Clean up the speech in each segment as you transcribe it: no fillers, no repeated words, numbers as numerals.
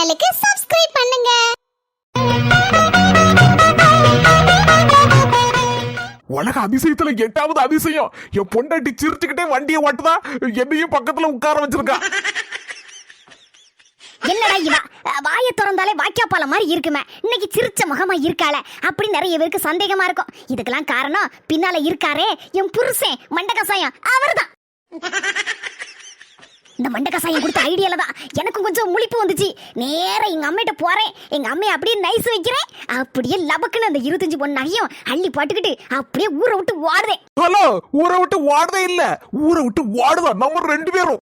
சேனலுக்கு சப்ஸ்கிரைப் பண்ணுங்க. உலக அதிசயத்துல 8வது அதிசயம் என் பொண்டாட்டி சிரிச்சுக்கிட்டே வண்டியை ஓட்டுதா, என்னையும் பக்கத்துல உட்கார வச்சிருக்கா. என்னடா இவா வாயை திறந்தாலே வாக்கியாப்பால மாதிரி இருக்குமே, இன்னைக்கு சிரிச்ச முகமா இருக்காள அப்படி நிறைய பேருக்கு சந்தேகமா இருக்கும். இதுக்கெல்லாம் காரணம் பின்னால இருக்காரே என் புருஷன் மண்டகசாயம், அவர்தான். இந்த மண்டகசாயம் கொடுத்த ஐடியால தான் எனக்கும் கொஞ்சம் முழிப்பு வந்துச்சு. நேரா எங்க அம்மிட்ட போறேன், எங்க அம்மையை அப்படியே நைஸ் வைக்கிறேன், அப்படியே லபக்குன்னு அந்த 25 பொண்ணு நகையும் அள்ளி போட்டுக்கிட்டு அப்படியே ஊரை விட்டு ஓடுதேன். ஹலோ, ஊரை விட்டு ஓடுதே இல்ல, ஊரை விட்டு ஓடுதா நம்ம 2 பேரும்.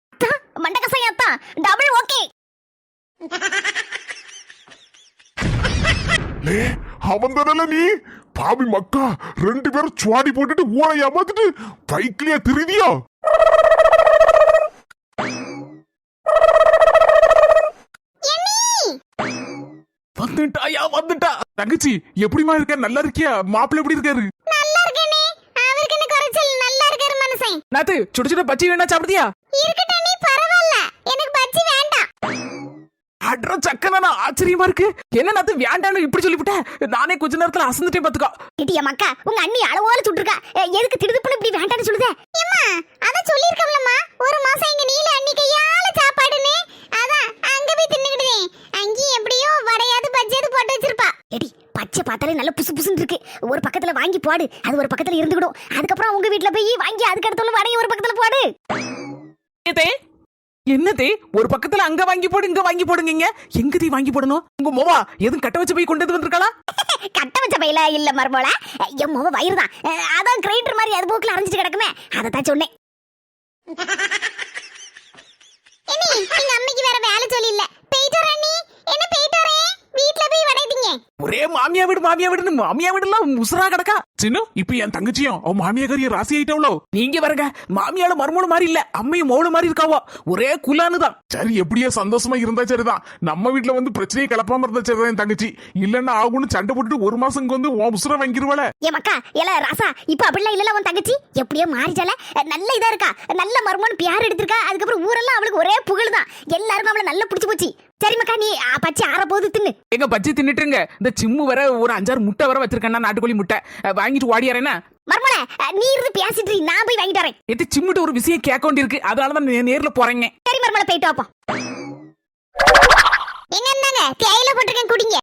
மண்டகசாயம் தான் டபுள் ஓகே. அவன் தானே நீ பாவி மக்கா, 2 பேரும் சுவாடி போட்டுட்டு ஊரை ஏமாத்திட்டு பைக்லயே திருதியா. வந்துட்டாயா வந்துட்டா. தங்கச்சி எப்படிமா இருக்க? நல்லா இருக்கியா? மாப்பிள்ளை எப்படி இருக்காரு? நல்லா இருக்கேனே, அவருக்கு என்ன குறைச்சல், நல்லா இருக்காரு மனுஷன். நாத்து சுட சுட பச்சி வேணா சாப்பிடுதியா? இருக்கட்ட நீ பரவாயில்ல, எனக்கு பச்சி வேண்டாம். அட்ரா சக்கனா ஆச்சரியமா இருக்கு. என்ன நாத்து வேண்டான்னு இப்படி சொல்லிவிட்ட? நானே கொஞ்ச நேரத்துல அசந்துட்டே பாத்துக்கோ. கிட்டியா மக்கா, உங்க அண்ணி அளவோல சுட்டுருக்கா, எதுக்கு திடுதுப்புன்னு இப்படி வேண்டான்னு சொல்லுதே? ஏம்மா அத சொல்லிருக்கம்லம்மா, ஒரு மாசம் எங்க நீல அண்ணி கையால சாப்பாடுனே, அதான் அங்க போய் தின்னுக்கிடுதே. அங்கி எப்படியோ வடையாது பஜ்ஜியாது போட்டு வச்சிருப்பா. எடி பச்சை பார்த்தாலே நல்ல புசு புசுன்னு இருக்கு, ஒரு பக்கத்துல வாங்கி போடு, அது ஒரு பக்கத்துல இருந்துக்கிடும். அதுக்கப்புறம் உங்க வீட்டுல போய் வாங்கி அதுக்கு அடுத்த வடையை ஒரு பக்கத்துல போடு. என்னதே ஒரு பக்கத்துல அங்க வாங்கி போடு இங்க வாங்கி போடுங்க, எங்கதி வாங்கி போடணும்? உங்க மோவா எதுவும் கட்ட வச்ச போய் கொண்டு வந்திருக்காளா? கட்ட வச்ச பையில இல்ல மர்மோல, என் மோவ வயிறுதான், அதான் கிரைண்டர் மாதிரி அது போக்குல அரைஞ்சிட்டு கிடக்குமே, அதத்தான் சொன்னேன். எங்க அம்மைக்கு வேற வேலை சொல்லி இல்ல, போயிட்டு வரேன். நீ என்ன போயிட்டு வரேன், வீட்டுல போய் வடைதிங்க. ஒரே மாமியா வீடுன்னு மாமியா வீடுலாம் உசுரா கிடக்கா. சின்ன இப்ப என் தங்கச்சியும் அவன் மாமியாக்காரியும் ராசி ஆயிட்டவளோ. நீங்க வரங்க, மாமியால மருமோள மாதிரி இல்ல, அம்மையும் மௌன மாதிரி இருக்காவோ, ஒரே குலானுதான். சரி, எப்படியோ சந்தோஷமா இருந்தா சரிதான். நம்ம வீட்டுல வந்து பிரச்சனையை கிளப்பாம இருந்தா சரிதான் என் தங்கச்சி. இல்லன்னா ஆகும்னு சண்டை போட்டுட்டு ஒரு மாசம் இங்க வந்து உசுர வாங்கிருவாள. ஏ மக்கா, ஏல ராசா, இப்ப அப்படிலாம் இல்லல உன் தங்கச்சி, எப்படியோ மாறிச்சால, நல்ல இதா இருக்கா, நல்ல மருமோன்னு பியார் எடுத்திருக்கா. அதுக்கப்புறம் ஊரெல்லாம் அவளுக்கு ஒரே புகழ்தான், எல்லாருக்கும் அவளை நல்லா பிடிச்சு போச்சு. சரி மக்கா, நீ பச்சை ஆற போது தின்னு. எங்க பச்சை தின்னுட்டுங்க. இந்த சிம்மு வர ஒரு 5-6 முட்டை வர வச்சிருக்கேன்னா, நாட்டுக்கோழி முட்டை வாங்கிட்டு ஓடியாரேனா. மர்மோல நீ இருந்து பேசிட்டு நான் போய் வாங்கிட்டு வரேன். எட்டு சிம்முட்டு ஒரு விஷயம் கேட்க வேண்டியிருக்கு, அதனாலதான் நேர்ல போறேங்க. சரி மர்மோல, போயிட்டு வாப்போம். எங்க இருந்தாங்க தேயில போட்டிருக்கேன், குடிங்க.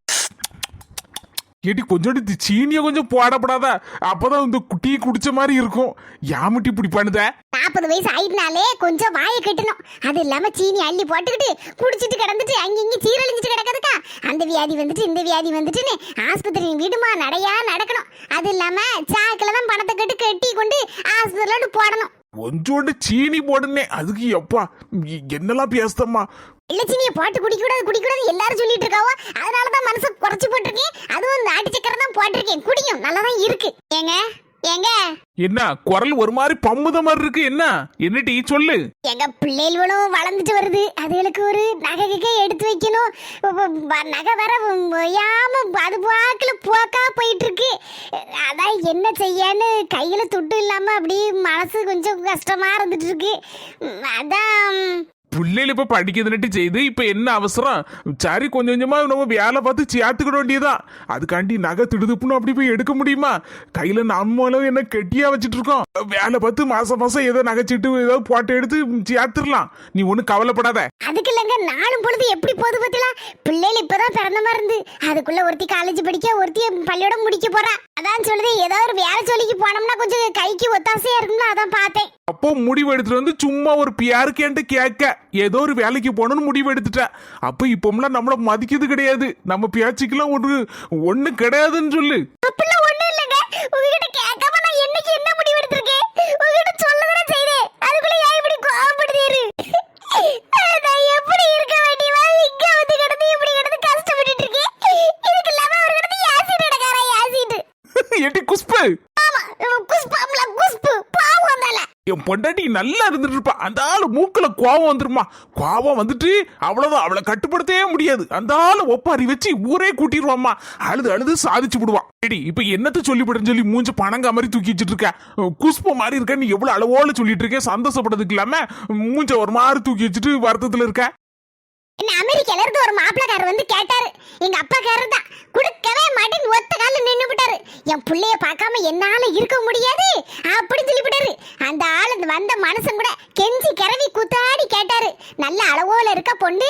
ஏடி கொஞ்சம் சீனிய கொஞ்சம் போடப்படாதா, அப்பதான் இந்த டீ குடிச்ச மாதிரி இருக்கும். யாமட்டி இப்படி பண்ணுத? 40 வயசு ஆயிட்டுனாலே கொஞ்சம் வாயை கட்டணும். அது இல்லாம சீனி அள்ளி போட்டுக்கிட்டு குடிச்சிட்டு கிடந்துட்டு அங்கிங்க சீரழிஞ்சிட்டு கிடக்குதுக்கா. அந்த வியாதி வந்துட்டு இந்த வியாதி வந்துட்டுன்னு ஆஸ்பத்திரி வீடுமா நடையா நடக்கணும். அது இல்லாம சாக்கில தான் பணத்தை கட்டி கொண்டு ஆஸ்பத்திரியோடு போடணும். கொஞ்சோண்டு சீனி போடுனே, அதுக்கு எப்பா என்னெல்லாம் பேசுதம்மா. இல்ல சீனியை போட்டு குடிக்கூடாது எல்லாரும் சொல்லிட்டு இருக்காவோ, அதனாலதான் மனசு குறைச்சு போட்டிருக்கேன். அதுவும் நாட்டு சக்கரை தான் போட்டிருக்கேன், குடியும் நல்லாதான் இருக்கு. ஏங்க ஏங்க என்ன குரல் ஒரு மாதிரி பம்முத மாதிரி இருக்கு? என்ன டீ சொல்லு. எங்க பிள்ளைகளும் வளர்ந்துட்டு வருது, அதுகளுக்கு ஒரு நகை எடுத்து வைக்கணும். நகை வர ஒய்யாம அது வாக்குல போக்கா போயிட்டு இருக்கு. அதான் என்ன செய்யன்னு கையில துட்டு இல்லாம அப்படி மனசு கொஞ்சம் கஷ்டமா இருந்துட்டு இருக்கு. அதான் பிள்ளைகள் இப்ப படிக்கிறதுன்னுட்டு செய்து இப்ப என்ன அவசரம்? சரி, கொஞ்சம் கொஞ்சமா நம்ம வேலை பார்த்து சேர்த்துக்கிட வேண்டியதான். அதுக்காண்டி நகை திடுதுப்புன்னு அப்படி போய் எடுக்க முடியுமா? கையில நம்மளும் என்ன கெட்டியா வச்சுட்டு இருக்கோம். வேலை பார்த்து மாசம் மாசம் ஏதோ நகைச்சிட்டு ஏதோ போட்டு எடுத்து சேர்த்துடலாம். நீ ஒன்னும் கவலைப்படாத. அதுக்கு இல்லங்க, நாளும் பொழுது எப்படி போது பத்திலாம். பிள்ளைகள் இப்பதான் பிறந்த மாதிரி இருந்து, அதுக்குள்ள ஒருத்தி காலேஜ் படிக்க, ஒருத்தி பள்ளியோட முடிக்க போறா. அதான் சொல்லுது, ஏதோ ஒரு வேலை சொல்லிக்கு போனோம்னா கொஞ்சம் கைக்கு ஒத்தாசையா இருக்கும்னு அதான் பார்த்தேன். அப்போ முடிவு எடுத்துட்டு வந்து சும்மா ஒரு பியாருக்கேன்ட்டு கேட்க ஏதோ ஒரு வேலைக்கு போகணும்னு முடிவு எடுத்துட்டேன். அப்ப இப்போம்லாம் நம்மள மதிக்கிறது கிடையாது, நம்ம பேச்சுக்கெல்லாம் ஒண்ணு கிடையாதுன்னு சொல்லு. அப்படிலாம் ஒண்ணும் இல்லங்க, உங்ககிட்ட கேட்காம நான் என்னைக்கு என்ன முடிவு எடுத்திருக்கேன்? உங்ககிட்ட சொல்லதானே செய்தேன், அதுக்குள்ள ஏன் இப்படி கோவப்படுதீரு? நான் எப்படி இருக்க வேண்டியவா இங்க வந்து கிடந்து இப்படி கிடந்து கஷ்டப்பட்டுட்டு இருக்கேன். இதுக்கு இல்லாம ஒரு கிடந்து யாசிட்டு நடக்காரா, யாசிட்டு. எட்டி குஸ்பு. ஆமா, குஸ்பு பாவம் வந்தால. என் பொண்டாட்டி நல்லா இருந்துட்டு இருப்பா, அந்த ஆளு மூக்குல கோவம் வந்துருமா. கோவம் வந்துட்டு அவ்வளவுதான், அவளை கட்டுப்படுத்தவே முடியாது. அந்த ஆளு ஒப்பாரி வச்சு ஊரே கூட்டிடுவாமா. அழுது சாதிச்சு விடுவான். சரி, இப்ப என்னத்த சொல்லிவிடுன்னு சொல்லி மூஞ்ச பணங்க மாதிரி தூக்கி வச்சுட்டு இருக்க. குஸ்பு மாதிரி இருக்க, நீ எவ்வளவு அளவோல சொல்லிட்டு இருக்க. சந்தோஷப்படுறதுக்கு இல்லாம மூஞ்ச ஒரு மாதிரி தூக்கி வச்சுட்டு வருத்தத்துல இருக்க. என்ன அமெரிக்கால இருந்து ஒரு மாப்பிள்ளக்காரர் வந்து கேட்டாரு. எங்க அப்பாக்காரர் தான் குடுக்கவே மாட்டேன்னு ஒத்த கால நின்னு விட்டாரு. என் புள்ளைய பார்க்காம என்னால இருக்க முடியாது அப்படின்னு சொல்லிவிட்டாரு. அந்த ஆள் வந்த மனுஷன் கூட கெஞ்சி கரவி கூத்தாடி கேட்டாரு. நல்ல அளவோல இருக்க பொண்ணு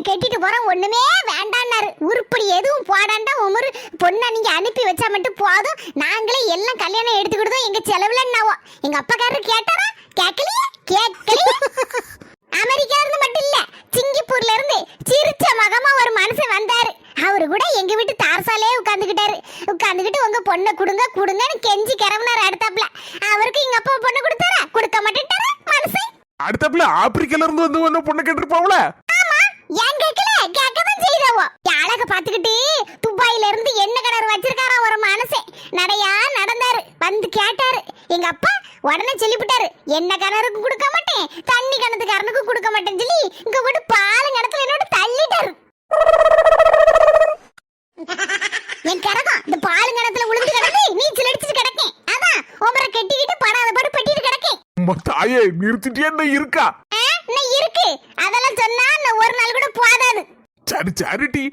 கெட்டிட்டு போறோம் ஒண்ணுமே வேண்டான்னாரு. உருப்படி எதுவும் போடாண்டா உமரு பொண்ணை நீங்க அனுப்பி வச்சா மட்டும் போதும், நாங்களே எல்லாம் கல்யாணம் எடுத்துக்கிட்டோம் எங்க செலவுல என்னவோ. எங்க அப்பாக்காரர் கேட்டாரா? கேட்கலையே கேட்கலையே. அமெரிக்கா இருந்து மட்டும் இல்ல, சிங்கப்பூர்ல இருந்து சிரிச்ச மகமா ஒரு மனுஷன் வந்தாரு. அவரு கூட எங்க வீட்டு தார்சாலே உட்கார்ந்துகிட்டு உங்க பொண்ணை கொடுங்க கொடுங்கன்னு கெஞ்சி கிளம்பினாரு. அடுத்தாப்புல அவருக்கு எங்க அப்பா பொண்ணை கொடுத்தாரா? கொடுக்க மாட்டேன்ட்டாரா மனுஷன். அடுத்தாப்புல ஆப்பிரிக்கால இருந்து வந்து ஒன்னு பொண்ணு கேட்டிருப்பாவுல. ஆமா, ஏன் கேட்கல? கேட்கதான் செய்தவோ. அழக பாத்துக்கிட்டு துபாயில இருந்து என்ன கிணறு வச்சிருக்காரா ஒரு மனுஷன். நடையா நடந்தாரு, வந்து கேட்டாரு. எங்க அப்பா உடனே சொல்லிவிட்டாரு, என்ன கிணறுக்கு கொடுக்க மாட்டேன், தண்ணி கிணத்துக்காரனுக்கு கொடுக்க மாட்டேன்னு சொல்லி இங்க போட்டு பாலம் கிணத்துல என்னோட தள்ளிட்டாரு. என் கிடக்கும் இந்த பாலும் கிணத்துல விழுந்து கிடக்கு, நீச்சல் அடிச்சுட்டு கிடக்கேன். அதான் உமரை கெட்டிக்கிட்டு படாத படு பட்டிட்டு கிடக்கேன். தாயே நிறுத்திட்டே என்ன இருக்கா? இன்னும் இருக்கு, அதெல்லாம் சொன்னா இன்னும் ஒரு நாள் கூட போதாது. சரி சரிட்டி,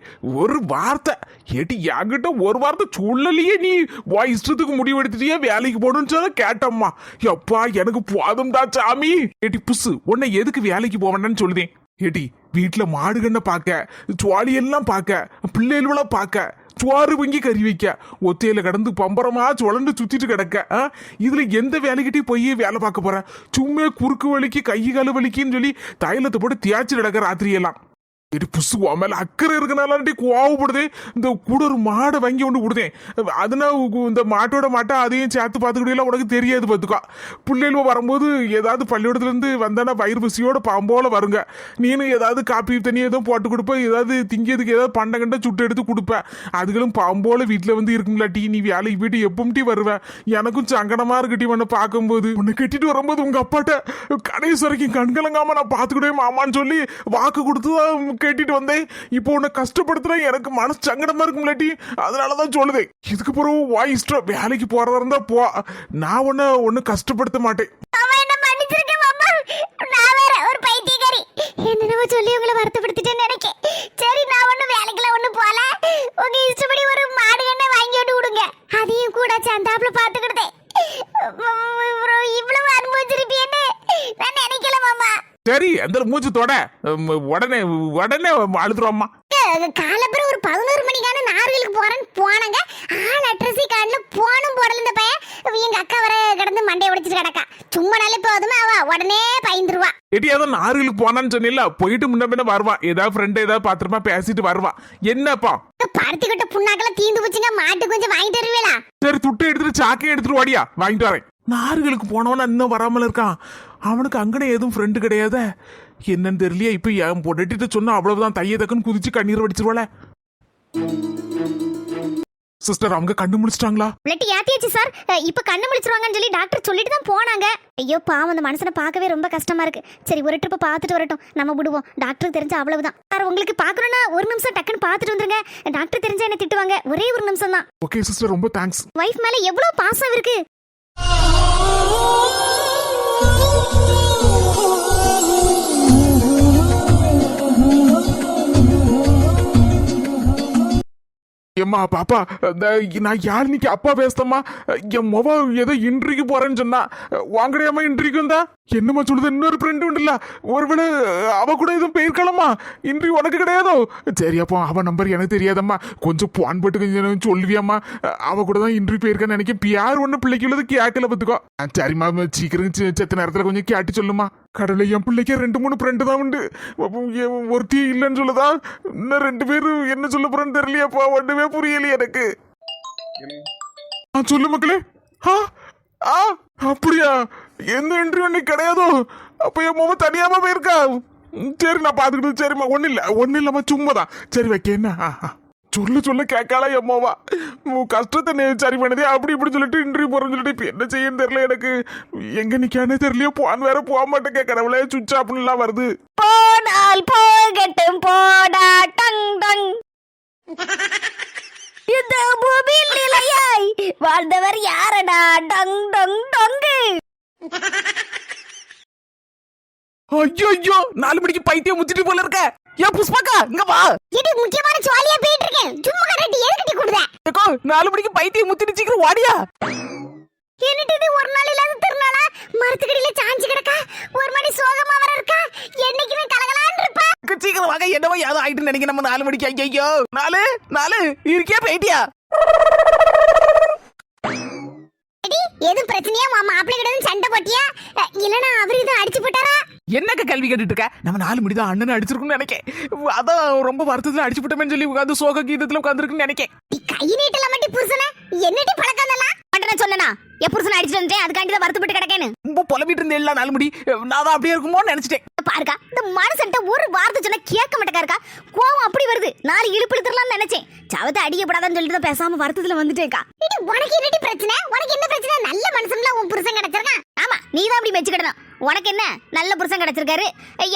ஒரு வார்த்தை ஏட்டி என்கிட்ட ஒரு வார்த்தை சொல்லலையே. நீ உன் இஷ்டத்துக்கு முடிவெடுத்துட்டியே வேலைக்கு போகணும்னு சொல்ல கேட்டம்மா. எப்பா எனக்கு போதும்டா சாமி. ஏட்டி புசு, உன்னை எதுக்கு வேலைக்கு போவேன்னு சொல்லுதேன். ஏட்டி வீட்டுல மாடு கண்ணை பார்க்க, சுவாலி எல்லாம் பார்க்க, பிள்ளைகள பார்க்க, சுவாறு வங்கி கறி வைக்க, ஒத்தையில கடந்து பம்பரமா சுழண்டு சுத்திட்டு கிடக்க. இதுல எந்த வேலைக்கிட்டே போய் வேலை பார்க்க போற? சும்மா குறுக்கு வலிக்கு கை கால வலிக்குன்னு சொல்லி தைலத்தை போட்டு தேய்ச்சி கிடக்க ராத்திரியெல்லாம். இது புசு மேல அக்கறை இருக்கனாலே கோவப்படுதே. இந்த கூட ஒரு மாடை வாங்கி கொண்டு கொடுத்தேன். அதுனா இந்த மாட்டோட மாட்டை அதையும் சேர்த்து பார்த்துக்கிட்டே உனக்கு தெரியாது பார்த்துக்கோ. பிள்ளைகள் வரும்போது ஏதாவது பள்ளிக்கூடத்துல இருந்து வந்தானா வயிறு பசியோட பாம்போல வருங்க. நீனும் ஏதாவது காப்பி தண்ணி எதுவும் போட்டு கொடுப்ப, ஏதாவது திங்கிறதுக்கு ஏதாவது பண்டை கண்டை சுட்டு எடுத்து கொடுப்பேன். அதுகளும் பாம்போல வீட்டில் வந்து இருக்குங்களா டீ. நீ வேலைக்கு போயிட்டு எப்பவும் டீ வருவேன். எனக்கும் சங்கடமா இருக்கட்டி உன்னை பார்க்கும்போது. உன்னை கட்டிட்டு வரும்போது உங்க அப்பாட்ட கடைசி வரைக்கும் கண்கலங்காம நான் பார்த்துக்கிட்டே மாமான்னு சொல்லி வாக்கு கொடுத்து கேட்டிட்டு வந்தேன். இப்போ உன்னை கஷ்டப்படுத்துறா எனக்கு மனசு சங்கடமா இருக்கும்லாட்டி, அதனாலதான் சொல்லுது. இதுக்கு பிறகு வாயிஸ்டா வேலைக்கு போறதா இருந்தா போ, நான் ஒன்னு கஷ்டப்படுத்த மாட்டேன். என்னென்னவோ சொல்லி உங்களை வருத்தப்படுத்திட்டேன்னு நினைக்கேன். சரி, நான் ஒண்ணு வேலைக்குள்ள ஒண்ணு போல, உங்க இஷ்டப்படி ஒரு மாடு எண்ணெய் வாங்கி விட்டு விடுங்க, அதையும் கூட சேர்ந்தாப்புல பாத்துக்கிட்டேன். இவ்வளவு அனுபவிச்சிருப்பேன்னு நான் நினைக்கல மாமா. சரி, அந்த மூச்சு தொட உடனே உடனே அழுதுருவாம்மா. காலப்புறம் ஒரு 11 மணிக்கான நார்களுக்கு போறேன்னு போனாங்க. ஆள் அட்ரஸி கார்டுல போனும் போடல. இந்த பையன் எங்க அக்கா வர கிடந்து மண்டையை உடைச்சிட்டு கிடக்கா. சும்மா நாளே போதுமா அவ உடனே பயந்துருவா. எட்டி ஏதோ நார்களுக்கு போனான்னு சொன்னில, போயிட்டு முன்ன பின்ன வருவான். ஏதாவது ஃப்ரெண்ட் ஏதாவது பாத்திரமா பேசிட்டு வருவான். என்னப்பா பருத்தி கிட்ட புண்ணாக்கெல்லாம் தீந்து போச்சுங்க, மாட்டு கொஞ்சம் வாங்கிட்டு வருவீங்களா? சரி, துட்டை எடுத்துட்டு சாக்கையை எடுத்துட்டு வாடியா, வாங்கிட்டு வரேன். நார்களுக்கு போனவன இன்னும் வராமல் இருக்கான். அவனுக்கு அங்கனே எதுவும் ஃப்ரெண்டு கிடையாது. என்னன்னு தெரியலையே. இப்ப என் பொட்டிட்டு சொன்னா அவ்வளவுதான், தைய தக்குன்னு குதிச்சு கண்ணீர் வடிச்சிருவாள. சிஸ்டர், அவங்க கண்ணு முடிச்சிட்டாங்களா? Blood ஏத்தியாச்சு sir. இப்ப கண்ணு முடிச்சிருவாங்கன்னு சொல்லி டாக்டர் சொல்லிட்டு தான் போனாங்க. ஐயோ பாவம், அந்த மனுஷனை பார்க்கவே ரொம்ப கஷ்டமா இருக்கு. சரி, ஒரு ட்ரிப் பார்த்துட்டு வரட்டும், நம்ம விடுவோம். டாக்டர் தெரிஞ்ச அவ்வளவுதான் சார். உங்களுக்கு பார்க்கணும்னா ஒரு நிமிஷம் டக்குன்னு பார்த்துட்டு வந்துருங்க. டாக்டர் தெரிஞ்சா என்ன திட்டுவாங்க. ஒரே ஒரு நிமிஷம் தான். ஓகே சிஸ்டர், ரொம்ப தேங்க்ஸ். வைஃப் மேல எவ்வளவு பாசம் இருக்கு. ஏம்மா பாப்பா, நான் யாழ்னிக்கு அப்பா பேசுதம்மா. என் முவ ஏதோ இன்ட்ரிக்கு போறேன்னு சொன்னா, வாங்கடையாமா இன்ட்ரிக்கு வந்தா? என்னம்மா சொல்லுது? இன்னொரு ஃப்ரெண்டு உண்டுல்ல, ஒருவேளை அவ கூட எதுவும் போயிருக்கலாமா? இன்ட்ரி உனக்கு கிடையாதோ? சரி, அப்போ அவ நம்பர் எனக்கு தெரியாதம்மா. கொஞ்சம் போன் போட்டு கொஞ்சம் சொல்லுவியாம்மா. அவ கூட தான் இன்ட்ரி போயிருக்கான்னு நினைக்க. பியார் ஒண்ணு பிள்ளைக்கு உள்ளது கேட்கல பத்துக்கோ. சரிம்மா, சீக்கிரம் செத்த நேரத்துல கொஞ்சம் கேட்டு சொல்லுமா. கடவுளை, என் பிள்ளைக்கு 2-3 ஃப்ரெண்டு தான் உண்டு. ஒருத்தி இல்லைன்னு சொல்லுதா, இன்னும் 2 பேரும் என்ன சொல்ல போறேன்னு தெரியலையாப்பா. ஒண்ணுமே புரியலையே எனக்கு. சொல்லு மக்களே. அப்படியா? எந்த இன்டர்வியூ அன்னைக்கு கிடையாதோ? அப்ப என் மாமா தனியாம போயிருக்கா? சரி, நான் பாத்துக்கிட்டு. சரிம்மா, ஒன்னும் இல்லம்மா, சும்மாதான். சரி, வைக்க என்ன சொல்ல கேட்கல எம்மாவா. கஷ்டத்தை சரி பண்ணதே அப்படி இப்படி சொல்லிட்டு இன்டர்வியூ போறேன்னு சொல்லிட்டு இப்ப என்ன செய்யன்னு தெரியல எனக்கு. எங்க நிக்கானே தெரியலையோ. போன் வேற போக மாட்டேங்க. கடவுளே, சுவிட்ச் ஆப்லாம் வருது. போனால் போகட்டும் போடா டங் டங். இந்த பூமியில் நிலையாய் வாழ்ந்தவர் யாரடா? டங் டங் டங்கு. ஐயோ, 4 மணிக்கு பைத்தியம் முத்திட்டு போல இருக்க. ஏன் புஷ்பாக்கா இங்க வா. இது முக்கியமான ஜாலியா போயிட்டு இருக்கேன். சும்மா கட்டி எதுக்கிட்டி கொடுத? ஏக்கோ 4 மணிக்கு பைத்தியம் முத்திட்டு சீக்கிரம் வாடியா. என்னட்டு இது ஒரு நாள் இல்லாத திருநாளா? மரத்துக்கடியில சாஞ்சி கிடக்கா. ஒரு மாதிரி சோகமா வர இருக்கா. என்னைக்குமே கலகலான்னு இருப்பா. சீக்கிரம் வாங்க, என்னவோ ஏதோ ஆயிட்டு நினைக்க. நம்ம 4 மணிக்கு ஐயோ 4 இருக்கியா பைத்தியா? எது பிரச்சனையா? மாப்பிள்ளை கிட்ட சண்டை போட்டியா? இல்லனா அவர் இதை அடிச்சு போட்டாரா? என்னக்க கல்வி கேட்டுட்டு இருக்க? நம்ம 4 மணி தான் அண்ணன் அடிச்சிருக்குன்னு நினைக்கேன். அதான் ரொம்ப வருத்தத்துல அடிச்சு விட்டோமேன்னு சொல்லி உட்காந்து சோக கீதத்துல உட்காந்துருக்குன்னு நினைக்கேன். நீ கை நீட்டல மாட்டி புருஷன என்னடி பழக்கம்லாம் பண்றேன்னு சொன்னனா? என் புருஷனை அடிச்சிட்டு வந்தேன், அதுக்காண்டி தான் வருத்தப்பட்டு கிடக்கேன்னு ரொம்ப புலம்பிட்டு இருந்தேன். எல்லாம் 4 மணி நான் தான் அப்படியே இருக்குமோன்னு நினைச்சிட்டேன். பாருக்கா, இந்த மனுஷன்ட்ட ஒரு வார்த்தை சொன்னா கேட்க மாட்டேக்கா இருக்கா. கோவம் அப்படி வருது. 4 இழுப்பு இழுத்துறலாம்னு நினைச்சேன். சவத்தை அடிக்கப்படாதான்னு சொல்லிட்டு தான் பேசாம வருத்தத்துல வந்துட்டேன்க்கா. உனக்கு என்னடி பிரச்சனை? உனக்கு என்ன பிரச்சனை? நல்ல மனுஷன்ல உன் புருஷன் கிடைச்சிருக்கான். ஆமா, நீ தான் அப்படி மெச்சுக்கிடணும். உனக்கு என்ன நல்ல புருஷன் கிடைச்சிருக்காரு.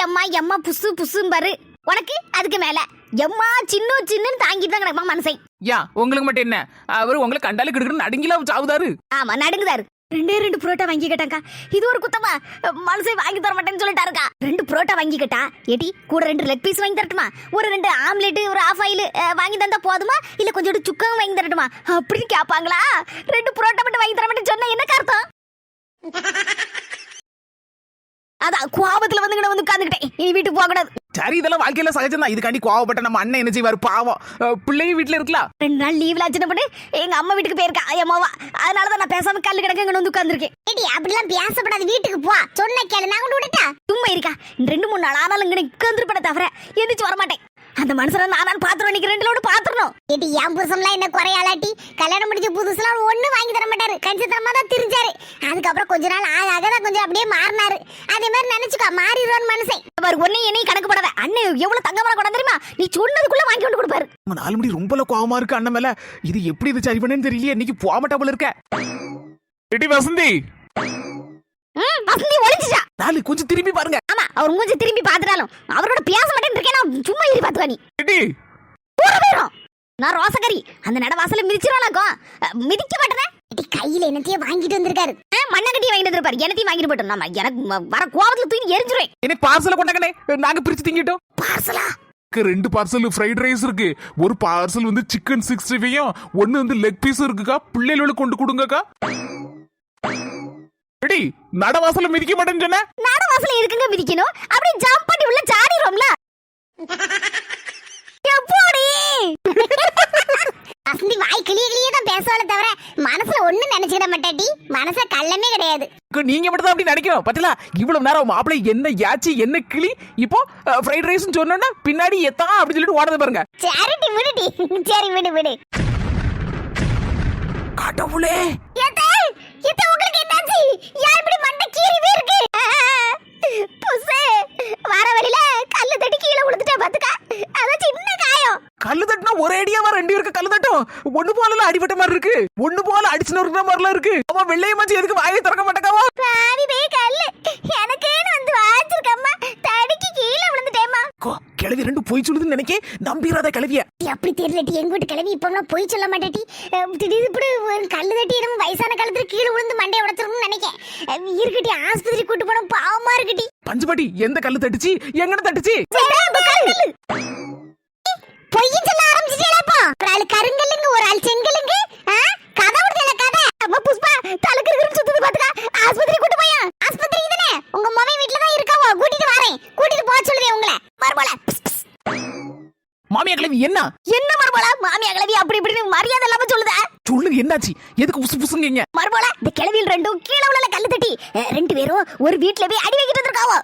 எம்மா எம்மா புசு புசுன்னு பாரு. உனக்கு அதுக்கு மேல எம்மா சின்ன தாங்கிட்டு தான் கிடப்பா மனுஷன். யா உங்களுக்கு மட்டும் என்ன? அவரு உங்களை கண்டாலே கிடுக்குன்னு நடுங்கில சாவுதாரு. ஆமா, நடுங்குதாரு. 2 புரோட்டா வாங்கி கேட்டாங்க. இது ஒரு குத்தமா? மனுஷன் வாங்கி தர மாட்டேன்னு சொல்லிட்டாருக்கா. 2 புரோட்டா வாங்கி கேட்டா ஏடி கூட 2 லெக் பீஸ் வாங்கி தரட்டுமா? ஒரு 2 ஆம்லெட், ஒரு ஆஃப் ஆயில் வாங்கி தந்தா போதுமா? இல்ல கொஞ்சம் சுக்கம் வாங்கி தரட்டுமா அப்படின்னு கேட்பாங்களா? 2 புரோட்டா மட்டும் வாங்கி தர மாட்டேன்னு சொன்னா என்ன அர்த்தம்? அதான் கோபத்துல வந்து உட்காந்துக்கிட்டேன். இனி வீட்டுக்கு போக கூடாது. சரி, இதெல்லாம் வாழ்க்கையில சகஜம் தான். இதுக்காண்டி கோவப்பட்ட நம்ம அண்ணன் என்ன செய்வாரு பாவம். பிள்ளைங்க வீட்டுல இருக்கலாம். 2 நாள் லீவ்ல ஆச்சுன்னு பண்ணு எங்க அம்மா வீட்டுக்கு போயிருக்கா அம்மாவா. அதனாலதான் நான் பேசாம கல்லு கிடக்க இங்க வந்து உட்காந்துருக்கேன். அப்படிலாம் பேசப்படாது, வீட்டுக்கு போ. சொன்ன கேளு, நான் கொண்டு விட்டுட்டா சும்மா இருக்கா. 2-3 நாள் ஆனாலும் இங்க உட்காந்துருப்பட தவிர எந்திரிச்சு வரமாட்டேன். அந்த மனுஷனை நான் பாத்துறோம். நீங்க 2 லோடு பாத்துறணும். ஏடி என் புருஷன்லாம் என்ன குறையாலாட்டி? கல்யாணம் முடிஞ்ச புதுசுல ஒண்ணு வாங்கி தர மாட்டாரு. கஞ்சத்தனமா தான் திரிஞ்சாரு. அதுக்கப்புறம் கொஞ்ச நாள் ஆக கொஞ்சம் அப்படியே மாறினாரு. அதே மாதிரி நினைச்சுக்கா, மாறிடுவான் மனுஷன். ஒன்னையும் என்னையும் கணக்கு போடாத. அண்ணன் எவ்வளவு தங்கமான கூட தெரியுமா? நீ சொன்னதுக்குள்ள வாங்கி கொண்டு கொடுப்பாரு. 4 மணி ரொம்ப கோவமா இருக்கு அண்ணன் மேல. இது எப்படி இது சரி பண்ணேன்னு தெரியல. இன்னைக்கு போக மாட்டாப்புல இருக்க. எடி வசந்தி, வசந்தி ஒளிஞ்சிச்சா? 4 கொஞ்சம் திரும்பி பாருங்க. ஆமா, அவர் கொஞ்சம் திரும்பி பாத்துட்டாலும் அவரோட பேச மாட்டேன்னு இருக்கேன். நான் சும்மா இரு பாத்துவா. நீ எடி பூரா போயிரும். நான் ரோசகரி அந்த நடவாசல மிதிச்சிருவானாக்கும். மிதிக்க மாட்டேனே. கையில என்னத்தையே வாங்கிட்டு வந்திருக்காரு. மண்ணகட்டியை வாங்கிட்டு வந்திருப்பாரு. என்னத்தையும் வாங்கிட்டு போட்டோம். நம்ம எனக்கு வர கோவத்துல தூக்கி எரிஞ்சுருவேன். என்ன பார்சல கொண்டாங்கனே, நாங்க பிரிச்சு திங்கிட்டோம். பார்சலா? 2 பார்சல் ஃப்ரைட் ரைஸ் இருக்கு. ஒரு பார்சல் வந்து சிக்கன் 65யும், ஒன்னு வந்து லெக் பீஸ் இருக்குக்கா. பிள்ளைகளுக்கு கொண்டு கொடுங்கக்கா. எடி நடவாசல மிதிக்க மாட்டேன்னு சொன்ன. நடவாசல இருக்குங்க மிதிக்கணும். அப்படியே ஜம்ப் பண்ணி உள்ள சாடிரோம்ல. எப்போடி அசந்தி வாய் கிளியே தான் பேசவல தவிர மனசுல ஒண்ணு நினைச்சிட மாட்டாடி. மனசுல கள்ளமே கிடையாது. நீங்க மட்டும் தான் அப்படி நினைக்கணும். பத்தல இவ்வளவு நேரம் மாப்பிள்ளை என்ன யாச்சி என்ன கிளி. இப்போ ஃப்ரைட் ரைஸ் சொன்னா பின்னாடி எத்தான் அப்படி சொல்லிட்டு ஓடுறது பாருங்க. சரிடி விடுடி. சரி விடு. கடவுளே, உங்களுக்கு என்னாச்சு? யார் இப்படி மண்டை கீறிவே இருக்கு? புசே வர வழியில கல்லு தட்டி கீழே விழுந்துட்டே பாத்துக்க. அது சின்ன காயம். கல்லு தட்டினா ஒரே அடியாவா 2 பேருக்கு கல்லு தட்டும்? ஒண்ணு போல அடிபட்ட மாதிரி இருக்கு. ஒண்ணு போல அடிச்சு நொறுக்கிற மாதிரிலாம் இருக்கு. அவன் வெள்ளைய மாச்சி எதுக்கு வாயை திறக்க மாட்டேக்காவா? பாவிவே கல்லு எனக்கேன்னு வந்து வாச்சிருக்கம்மா. தடிக்கு கீழே விழுந்துட்டேம்மா. கிளவி 2 போய் சொல்லுதுன்னு நினைக்கே. நம்பிராத கிளவிய. அப்படி தெரியலட்டி. எங்க வீட்டு கிளவி இப்பெல்லாம் போய் சொல்ல மாட்டேட்டி. திடீர்னு இப்படி கல்லு தட்டி நம்ம வயசான காலத்துல கீழே விழுந்து மண்டையை உடைச்சிருக்கும்னு நினைக்கேன். இருக்கட்டி ஆஸ்பத்திரி கூட்டு போன பாவமா இருக்கட்டி. பஞ்சுபாட்டி எந்த கல்லு தட்டுச்சு? எங்கன்னு தட்டுச்சு? பொய் சொல்ல ஆரம்பிச்சிட்டேலப்பா. ஒரு ஆள் கருங்கல்லுங்க, ஒரு ஆள் செங்கல்லுங்க. கதை விடுதல கதை. அம்மா புஷ்பா தலக்குறக்குன்னு சுத்துது பாத்துக்க. ஆஸ்பத்திரி கூட்டு போயா? ஆஸ்பத்திரி இதுனே உங்க மம்மி வீட்ல தான் இருக்காவோ. கூட்டிட்டு வரேன். கூட்டிட்டு போக சொல்லுவேன் உங்களை. மறுபோல மாமியா கிளவி என்ன மறுபோல மாமியா கிளவி அப்படி இப்படின்னு மரியாதை இல்லாம சொல்லுதா? சொல்லுங்க, என்னாச்சு? எதுக்கு உசு புசுங்க? மறுபோல இந்த கிளவியில் 2 கீழே உள்ள கல்லு தட்டி 2 பேரும் ஒரு வீட்ல போய் அடி வைக்கிட்டு இருக்காவோ.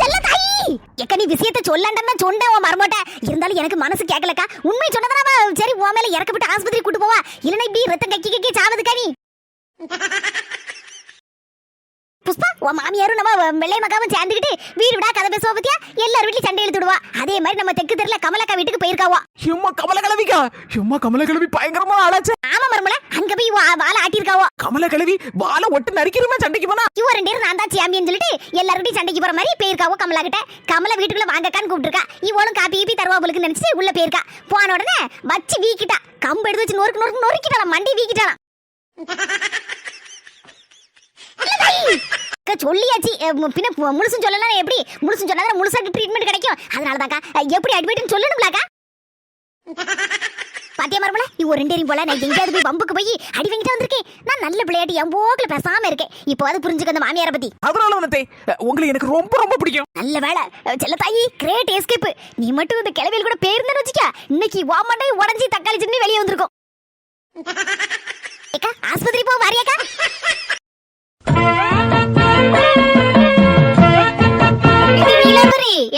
செல்ல தாயி எக்க நீ விஷயத்தை சொல்லண்டா சொன்னேன். உன் மரமோட்ட இருந்தாலும் எனக்கு மனசு கேட்கலக்கா. உண்மை சொன்னதானவா சரி உன் மேல இறக்கப்பட்டு ஆஸ்பத்திரி கூட்டு போவா. இல்லைன்னா இப்படி ரத்தம் கக்கி சாவதுக்கா நீ. புஷ்பா உன் மாமியாரும் நம்ம வெள்ளை மக்காவும் சேர்ந்துக்கிட்டு வீடு விடா கதை பேசுவா பத்தியா? எல்லாரும் வீட்லயும் சண்டை இழுத்துடுவா. அதே மாதிரி நம்ம தெற்கு தெருல கமலக்கா வீட்டுக்கு போயிருக்காவா. எம்மா கமல கிளவிக்கா? எம்மா கமல கிளவி பயங்கரமா ஆளாச்சு. ஆமா மருமல அங்க போய் வாழை ஆட்டிருக்காவோ. கமல கிளவி வாழை ஒட்டு நரிக்கிறமே சண்டைக்கு போனா. இவ 2 பேரும் நான் தான் சாம்பியன் சொல்லிட்டு எல்லாருக்கிட்டையும் சண்டைக்கு போற மாதிரி போயிருக்காவோ. கமலா கிட்ட கமலா வீட்டுக்குள்ள வாங்கக்கான்னு கூப்பிட்டுருக்கா. இவளும் காப்பி ஈப்பி தருவா போலுக்கு நினைச்சு உள்ள போயிருக்கா. போன உடனே வச்சு வீக்கிட்டா. கம்பு எடுத்து வச்சு நொறுக்கிட்டாலாம். மண்டி வீக்கிட்டாலாம். சொல்லியாச்சு பின்ன முழுசும் சொல்லலாம் எப்படி முழுசும் சொன்னா முழுசாக்கு ட்ரீட்மெண்ட் கிடைக்கும் அதனாலதாக்கா எப்படி அட்மிட்னு சொல்லணும்லாக்கா பாத்தியா மருமல இவ ஒரு ரெண்டேரியும் போல நான் எங்கேயாவது போய் பம்புக்கு போய் அடி வாங்கிட்டு வந்திருக்கேன் நான் நல்ல பிள்ளையாட்டி என் போக்குல பேசாம இருக்கேன் இப்போ அது புரிஞ்சுக்க அந்த மாமியாரை பத்தி அதனால வந்து உங்களுக்கு எனக்கு ரொம்ப ரொம்ப பிடிக்கும் நல்ல வேலை செல்ல தாயி கிரேட் எஸ்கேப் நீ மட்டும் இந்த கிளவியில் கூட பேருந்தேன்னு வச்சுக்க இன்னைக்கு வாமண்டை உடஞ்சி தக்காளி சின்ன வெளியே வந்திருக்கும் ஏக்கா ஆஸ்பத்திரி போ வாரியாக்கா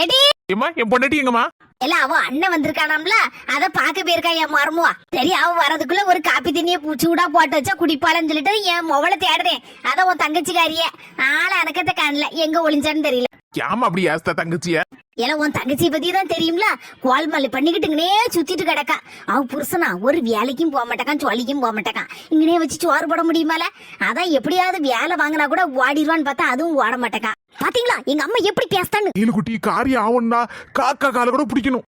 எடி ஏமா என் பொண்டாட்டி எங்கம்மா எல்லாம் அவன் அண்ணன் வந்திருக்கானாம்ல அத பாக்க போயிருக்கா என் மருமுவா சரி அவன் வரதுக்குள்ள ஒரு காப்பி தண்ணிய சூடா போட்டு வச்சா குடிப்பாளன்னு சொல்லிட்டு என் மொபைல தேடுறேன் அதான் உன் தங்கச்சிக்காரிய ஆள எனக்கத்த காணல எங்க ஒளிஞ்சான்னு தெரியல ஏமா அப்படி ஆஸ்தா தங்கச்சிய எல்லாம் உன் தங்கச்சி பத்தி தான் தெரியும்ல கோல்மாலி பண்ணிக்கிட்டுங்கனே சுத்திட்டு கிடக்கா அவ புருஷனா ஒரு வேலைக்கும் போக மாட்டேக்கான் சொல்லிக்கும் போக மாட்டேக்கான் இங்கனே வச்சு சோறு போட முடியுமால அதான் எப்படியாவது வேலை வாங்கினா கூட ஓடிடுவான்னு பார்த்தா அதுவும் ஓட மாட்டேக்கா பாத்தீங்களா எங்க அம்மா எப்படி பேசுதான்னு நீலுக்குட்டி காரியம் ஆவன்னா காக்கா கால கூட பிடிக்கணும்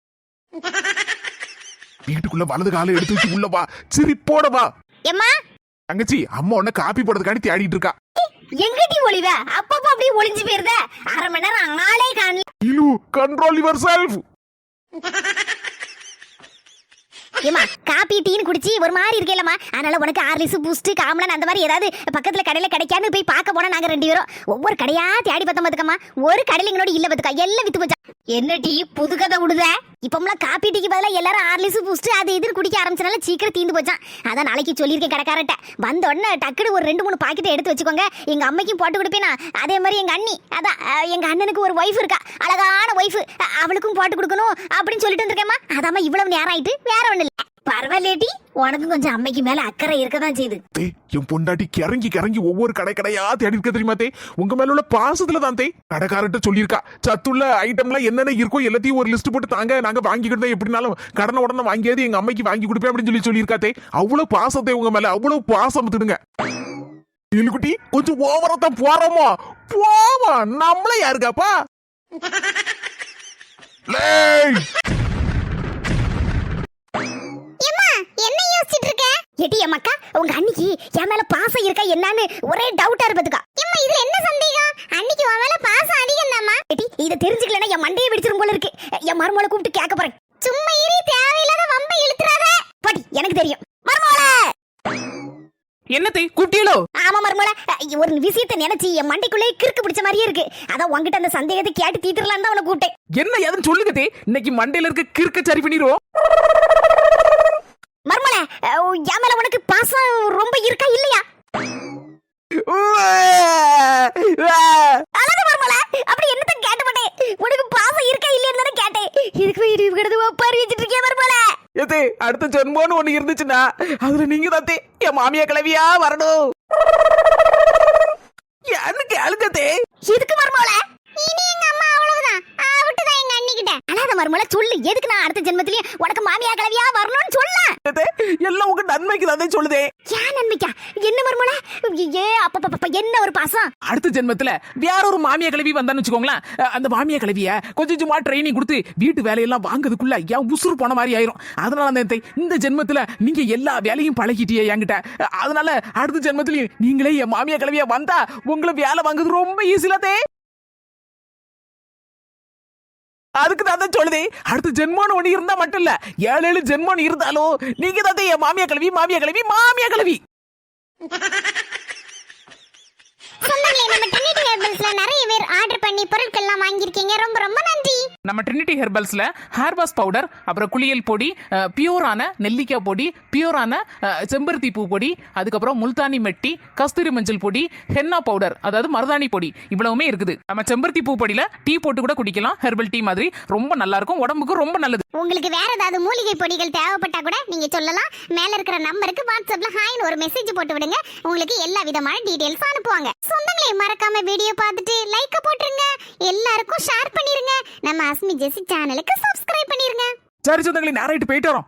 வீட்டுக்குள்ள வலது காலை எடுத்து வச்சு உள்ள வா சிரிப்போட வா எம்மா தங்கச்சி அம்மா உன்ன காப்பி போடுறதுக்காண்டி தேடிட்டு இருக்கா எங்கடி ஒளிவ அப்பப்ப அப்படியே ஒளிஞ்சு போயிருத அரை மணி நேரம் ஆளே காணல இலு கண்ட்ரோல் யுவர் செல்ஃப் ஏமா காப்பி டீன்னு குடிச்சு ஒரு மாதிரி இருக்கேலமா அதனால உனக்கு ஆர்லிஸ் பூஸ்ட் காமலன் அந்த மாதிரி ஏதாவது பக்கத்துல கடையில கிடைக்கான்னு போய் பார்க்க போனா நாங்க 2 பேரும் ஒவ்வொரு கடையா தேடி பார்த்தோம் பாத்துக்கமா ஒரு கடையில எங்களோட இல்ல பாத்துக்கா எல்லாம் வித்து போச்சா என்ன டீ புது கதை விடுத இப்பம்லாம் காப்பி டீக்கு பதிலா எல்லாரும் ஆர்லிஸ் பூஸ்ட் அது இதுன்னு குடிக்க ஆரம்பிச்சனால சீக்கிரம் தீந்து போச்சான் அதான் நாளைக்கு சொல்லியிருக்கேன் கடைக்காரட்ட வந்த உடனே டக்குனு ஒரு 2-3 பாக்கெட் எடுத்து வச்சுக்கோங்க எங்க அம்மைக்கும் போட்டு கொடுப்பேனா அதே மாதிரி எங்க அண்ணி அதான் எங்க அண்ணனுக்கு ஒரு ஒய்ஃப் இருக்கா அழகான ஒய்ஃப் அவளுக்கும் போட்டு கொடுக்கணும் அப்படின்னு சொல்லிட்டு வந்திருக்கேம்மா அதாம்மா இவ்வளவு நேரம் ஆயிட்டு வேற ஒண்ணு இல்ல பரவாயில்லேட்டி உனக்கும் கொஞ்சம் அம்மைக்கு மேல அக்கறை இருக்கதான் செய்யுது என் பொண்டாட்டி கிறங்கி கிறங்கி ஒவ்வொரு கடையா தேடி இருக்க தெரியுமா தே உங்க மேல உள்ள பாசத்துல தான் தே கடைக்காரட்ட சொல்லியிருக்கா சத்துள்ள ஐட்டம்லாம் என்னென்ன இருக்கோ எல்லாத்தையும் ஒரு லிஸ்ட் போட்டு தாங்க நாங்க வாங்கிக்கிட்டோம் எப்படினாலும் கடனை உடனே வாங்கியது எங்க அம்மைக்கு வாங்கி கொடுப்பேன் அப்படின்னு சொல்லியிருக்கா தே அவ்வளவு பாசத்தை உங்க மேல அவ்வளவு பாசம் திடுங்க இலுக்குட்டி கொஞ்சம் ஓவரத்தான் போறோமோ போவா நம்மள யாருக்காப்பா என்ன யோசிச்சிட்டு இருக்க எடி அம்மாக்கா உங்க அன்னிக்கு என் மேல பாசம் இருக்கா என்னன்னு ஒரே டவுட்டா இருப்பதுக்கா அம்மா இதுல என்ன சந்தேகம் அன்னிக்கு உன் மேல பாசம் அதிகம் தான்மா எடி இத தெரிஞ்சுக்கலனா என் மண்டையை வெடிச்சிரும் போல இருக்கு என் மருமகளை கூப்பிட்டு கேட்க போறேன் சும்மா இரு தேவையில்லாத வம்ப இழுத்துறாத படி எனக்கு தெரியும் மருமகளே என்னத்தை கூப்பிட்டீங்களோ ஆமா மருமகளே ஒரு விஷயத்தை நினைச்சு என் மண்டைக்குள்ளே கிறுக்கு பிடிச்ச மாதிரியே இருக்கு அதான் உன்கிட்ட அந்த சந்தேகத்தை கேட்டு தீத்துறலாம் தான் உன்னை கூப்பிட்டேன் என்ன ஏதுன்னு சொல்லுங்க இன்னைக்கு மண்டையில இருக்க கிறுக்க சரி பண்ணிடுவோம் மர்மல என் மேல உனக்கு பாசம் ரொம்ப இருக்கா இல்லையா அழகு மர்மல அப்படி என்னத்த கேட்ட மாட்டேன் உனக்கு பாசம் இருக்கா இல்லையான்னு தானே கேட்டேன் இதுக்கு இடி கிடந்து ஒப்பாரி வச்சிட்டு இருக்கேன் மர்மல ஏதே அடுத்த ஜென்மோன்னு ஒண்ணு இருந்துச்சுன்னா அதுல நீங்க தாத்தே என் மாமியா கிளவியா வரணும் எனக்கு அழுகத்தே இதுக்கு மர்மல இனி எங்க அம்மா அவ்வளவுதான் விட்டுதான் எங்க அண்ணிக்கிட்ட அழாத மர்மல சொல்லு எதுக்கு நான் அடுத்த ஜென்மத்திலயும் உனக்கு மாமியா கிளவியா வரணும்னு சொல்ல எல்லாம் உங்க நன்மைக்கு தான் சொல்லுதே ஏன் நன்மைக்கா என்ன மர்மல ஏ அப்ப என்ன ஒரு பாசம் அடுத்த ஜென்மத்துல வேற ஒரு மாமியா கிளவி வந்தான்னு வச்சுக்கோங்களேன் அந்த மாமியா கிளவிய கொஞ்சம் சும்மா ட்ரைனிங் கொடுத்து வீட்டு வேலையெல்லாம் வாங்குறதுக்குள்ள என் உசுறு போன மாதிரி ஆயிரும் அதனால அந்த இந்த ஜென்மத்துல நீங்க எல்லா வேலையும் பழகிட்டியே என்கிட்ட அதனால அடுத்த ஜென்மத்திலயும் நீங்களே என் மாமியா கிளவியா வந்தா உங்களை வேலை வாங்குறது ரொம்ப ஈஸிலதே அதுக்கு தான் சொல்லுதே அடுத்த ஜென்மோன்னு ஒண்ணு இருந்தா மட்டும் இல்ல 7 ஜென்மோன்னு இருந்தாலும் நீங்க தான் என் மாமியா கிளவி மாமியா கிளவி மாமியா கிளவி சொந்தங்களே நம்ம ட்ரினிட்டி ஹெர்பல்ஸ்ல நிறைய பேர் ஆர்டர் பண்ணி பொருட்கள்லாம் வாங்கியிருக்கீங்க ரொம்ப ரொம்ப நன்றி நம்ம ட்ரினிட்டி ஹெர்பல்ஸ்ல ஹேர் வாஷ் பவுடர் அப்புறம் குளியல் பொடி பியூரான நெல்லிக்காய் பொடி பியூரான செம்பருத்தி பூ பொடி அதுக்கப்புறம் முல்தானி மெட்டி கஸ்தூரி மஞ்சள் பொடி ஹென்னா பவுடர் அதாவது மருதாணி பொடி இவ்வளவுமே இருக்குது நம்ம செம்பருத்தி பூ பொடியில டீ போட்டு கூட குடிக்கலாம் ஹெர்பல் டீ மாதிரி ரொம்ப நல்லா இருக்கும் உடம்புக்கு ரொம்ப நல்லது உங்களுக்கு வேற ஏதாவது மூலிகை பொடிகள் தேவைப்பட்டா கூட நீங்க சொல்லலாம் மேல இருக்கிற நம்பருக்கு வாட்ஸ்அப்ல ஹாய்னு ஒரு மெசேஜ் போட்டு விடுங்க உங்களுக்கு எல்லா விதமான டீடைல்ஸ் அனுப்புவாங்க சொந்தங்களே மறக்காம வீடியோ பார்த்துட்டு லைக் போட்டுருங்க எல்லாருக்கும் ஷேர் பண்ணிருங்க நம்ம அஸ்மி ஜெசி சேனலுக்கு சப்ஸ்கிரைப் பண்ணிருங்க சரி சொந்தங்களே நேராயிட்டு போயிட்டு வரோம்